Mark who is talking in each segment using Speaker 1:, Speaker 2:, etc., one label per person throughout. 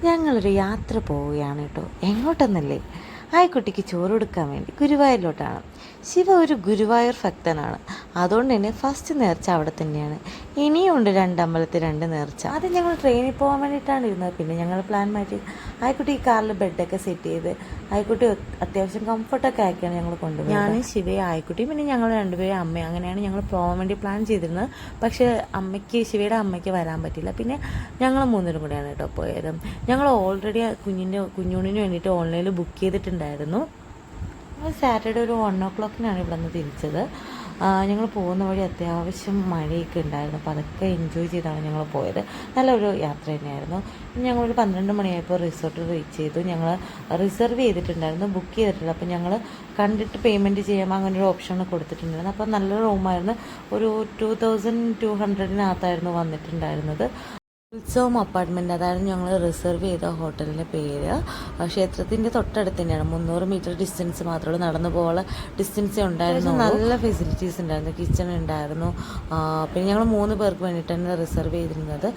Speaker 1: ഞങ്ങളൊരു യാത്ര പോവുകയാണ് കേട്ടോ. എങ്ങോട്ടെന്നല്ലേ, ആയിക്കുട്ടിക്ക് ചോറ് കൊടുക്കാൻ വേണ്ടി ഗുരുവായൂരിലോട്ടാണ്. ശിവ ഒരു ഗുരുവായൂർ ഭക്തനാണ്. അതുകൊണ്ട് തന്നെ ഫസ്റ്റ് നേർച്ച അവിടെ തന്നെയാണ്. ഇനിയുണ്ട് 2 അമ്പലത്തിൽ 2 നേർച്ച. ആദ്യം ഞങ്ങൾ ട്രെയിനിൽ പോകാൻ വേണ്ടിയിട്ടാണ് ഇരുന്നത്. പിന്നെ ഞങ്ങൾ പ്ലാൻ മാറ്റി ആയിക്കുട്ടി ഈ കാറിൽ ബെഡൊക്കെ സെറ്റ് ചെയ്ത് ആയിക്കുട്ടി അത്യാവശ്യം കംഫർട്ടൊക്കെ ആക്കിയാണ് ഞങ്ങൾ കൊണ്ടുപോകുന്നത്. ഞാനും ശിവയും ആയിക്കുട്ടി പിന്നെ ഞങ്ങൾ രണ്ടുപേരും അമ്മയും അങ്ങനെയാണ് ഞങ്ങൾ പോകാൻ വേണ്ടി പ്ലാൻ ചെയ്തിരുന്നത്. പക്ഷേ ശിവയുടെ അമ്മയ്ക്ക് വരാൻ പറ്റില്ല. പിന്നെ ഞങ്ങൾ 3 കൂടെയാണ് കേട്ടോ പോയത്. ഞങ്ങൾ ഓൾറെഡി കുഞ്ഞൂണിന് വേണ്ടിയിട്ട് ഓൺലൈനിൽ ബുക്ക് ചെയ്തിട്ടുണ്ടായിരുന്നു. ഞങ്ങൾ സാറ്റർഡേ ഒരു 1 o'clock ഇവിടെ നിന്ന് തിരിച്ചത്. ഞങ്ങൾ പോകുന്ന വഴി അത്യാവശ്യം മഴയൊക്കെ ഉണ്ടായിരുന്നു. അപ്പോൾ അതൊക്കെ എൻജോയ് ചെയ്താണ് ഞങ്ങൾ പോയത്. നല്ലൊരു യാത്ര തന്നെയായിരുന്നു. ഞങ്ങളൊരു 12 മണിയായപ്പോൾ റിസോർട്ട് റീച്ച് ചെയ്തു. ഞങ്ങൾ റിസർവ് ചെയ്തിട്ടുണ്ടായിരുന്നു, ബുക്ക് ചെയ്തിട്ടില്ല. അപ്പോൾ ഞങ്ങൾ കണ്ടിട്ട് പേയ്മെൻറ്റ് ചെയ്യാൻ അങ്ങനെ ഒരു ഓപ്ഷൻ കൊടുത്തിട്ടുണ്ടായിരുന്നു. അപ്പോൾ നല്ലൊരു റൂമായിരുന്നു. ഒരു 2200-നകത്തായിരുന്നു വന്നിട്ടുണ്ടായിരുന്നത്. ഉത്സവം അപ്പാർട്ട്മെൻറ്റ്, അതായിരുന്നു ഞങ്ങൾ റിസർവ് ചെയ്ത ഹോട്ടലിൻ്റെ പേര്. ക്ഷേത്രത്തിൻ്റെ തൊട്ടടുത്ത് തന്നെയാണ്. 300 മീറ്റർ ഡിസ്റ്റൻസ് മാത്രമേ നടന്നു പോകാനുള്ള ഡിസ്റ്റൻസേ ഉണ്ടായിരുന്നു. നല്ല ഫെസിലിറ്റീസ് ഉണ്ടായിരുന്നു. കിച്ചൺ ഉണ്ടായിരുന്നു. പിന്നെ ഞങ്ങൾ 3 പേർക്ക് വേണ്ടിയിട്ടാണ് റിസർവ് ചെയ്തിരുന്നത്.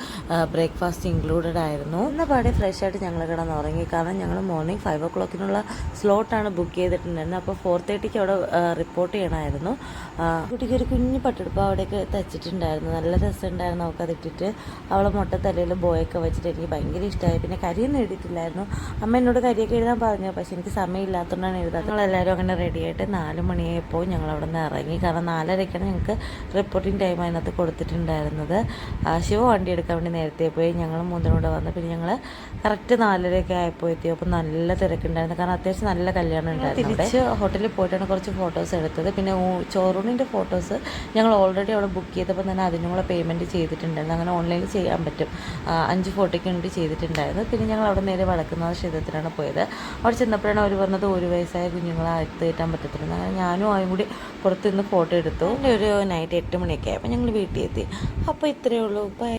Speaker 1: ബ്രേക്ക്ഫാസ്റ്റ് ഇൻക്ലൂഡഡ് ആയിരുന്നു. പാടെ ഫ്രഷ് ആയിട്ട് ഞങ്ങൾ കിടന്നുറങ്ങി. കാരണം ഞങ്ങൾ മോർണിംഗ് 5 o'clock സ്ലോട്ടാണ് ബുക്ക് ചെയ്തിട്ടുണ്ടായിരുന്നത്. അപ്പോൾ 4:30 അവിടെ റിപ്പോർട്ട് ചെയ്യണമായിരുന്നു. കുട്ടിക്ക് ഒരു കുഞ്ഞു പട്ടെടുപ്പ് അവിടേക്ക് തച്ചിട്ടുണ്ടായിരുന്നു. നല്ല രസമുണ്ടായിരുന്നു അവൾക്ക് അതിട്ടിട്ട്. അവളെ തലയിൽ ബോയൊക്കെ വെച്ചിട്ട് എനിക്ക് ഭയങ്കര ഇഷ്ടമായി. പിന്നെ കരിയൊന്നും എഴുതിയിട്ടില്ലായിരുന്നു. അമ്മ എന്നോട് കരിയൊക്കെ എഴുതാൻ പറഞ്ഞു, പക്ഷെ എനിക്ക് സമയമില്ലാത്തതുകൊണ്ടാണ് എഴുതാൻ. ഞങ്ങളെല്ലാവരും അങ്ങനെ റെഡിയായിട്ട് 4 മണിയായപ്പോൾ ഞങ്ങൾ അവിടെ നിന്ന് ഇറങ്ങി. കാരണം 4:30 ഞങ്ങൾക്ക് റിപ്പോർട്ടിംഗ് ടൈം അതിനകത്ത് കൊടുത്തിട്ടുണ്ടായിരുന്നത്. ശിവ വണ്ടി എടുക്കാൻ വേണ്ടി നേരത്തെ പോയി. ഞങ്ങൾ 3 കൂടെ വന്നു. പിന്നെ ഞങ്ങൾ കറക്റ്റ് 4:30 ആയപ്പോൾ എത്തിയപ്പോൾ നല്ല തിരക്കുണ്ടായിരുന്നു. കാരണം അത്യാവശ്യം നല്ല കല്യാണം ഉണ്ടായിരുന്നു. തിരിച്ച് ഹോട്ടലിൽ പോയിട്ടാണ് കുറച്ച് ഫോട്ടോസ് എടുത്തത്. പിന്നെ ചോറൂണിൻ്റെ ഫോട്ടോസ് ഞങ്ങൾ ഓൾറെഡി അവിടെ ബുക്ക് ചെയ്തപ്പോൾ തന്നെ അതിനുള്ള പേയ്മെൻറ്റ് ചെയ്തിട്ടുണ്ടായിരുന്നു. അങ്ങനെ ഓൺലൈനിൽ ചെയ്യാൻ പറ്റും. 5 ഫോട്ടോയ്ക്ക് വേണ്ടി ചെയ്തിട്ടുണ്ടായിരുന്നു. പിന്നെ ഞങ്ങൾ അവിടെ നേരെ വടക്കുന്നാഥ ക്ഷേത്രത്തിലാണ് പോയത്. അവിടെ ചെന്നപ്പോഴാണ് അവർ പറഞ്ഞത് 1 വയസ്സായ കുഞ്ഞുങ്ങളെ അകത്ത് കയറ്റാൻ പറ്റത്തില്ല. അങ്ങനെ ഞാനും ആയും കൂടി പുറത്തുനിന്ന് ഫോട്ടോ എടുത്തു. ഒരു നൈറ്റ് 8 മണിയൊക്കെ ആയപ്പോൾ ഞങ്ങൾ വീട്ടിൽ എത്തി. അപ്പോൾ ഇത്രയേ ഉള്ളൂ. ബൈ.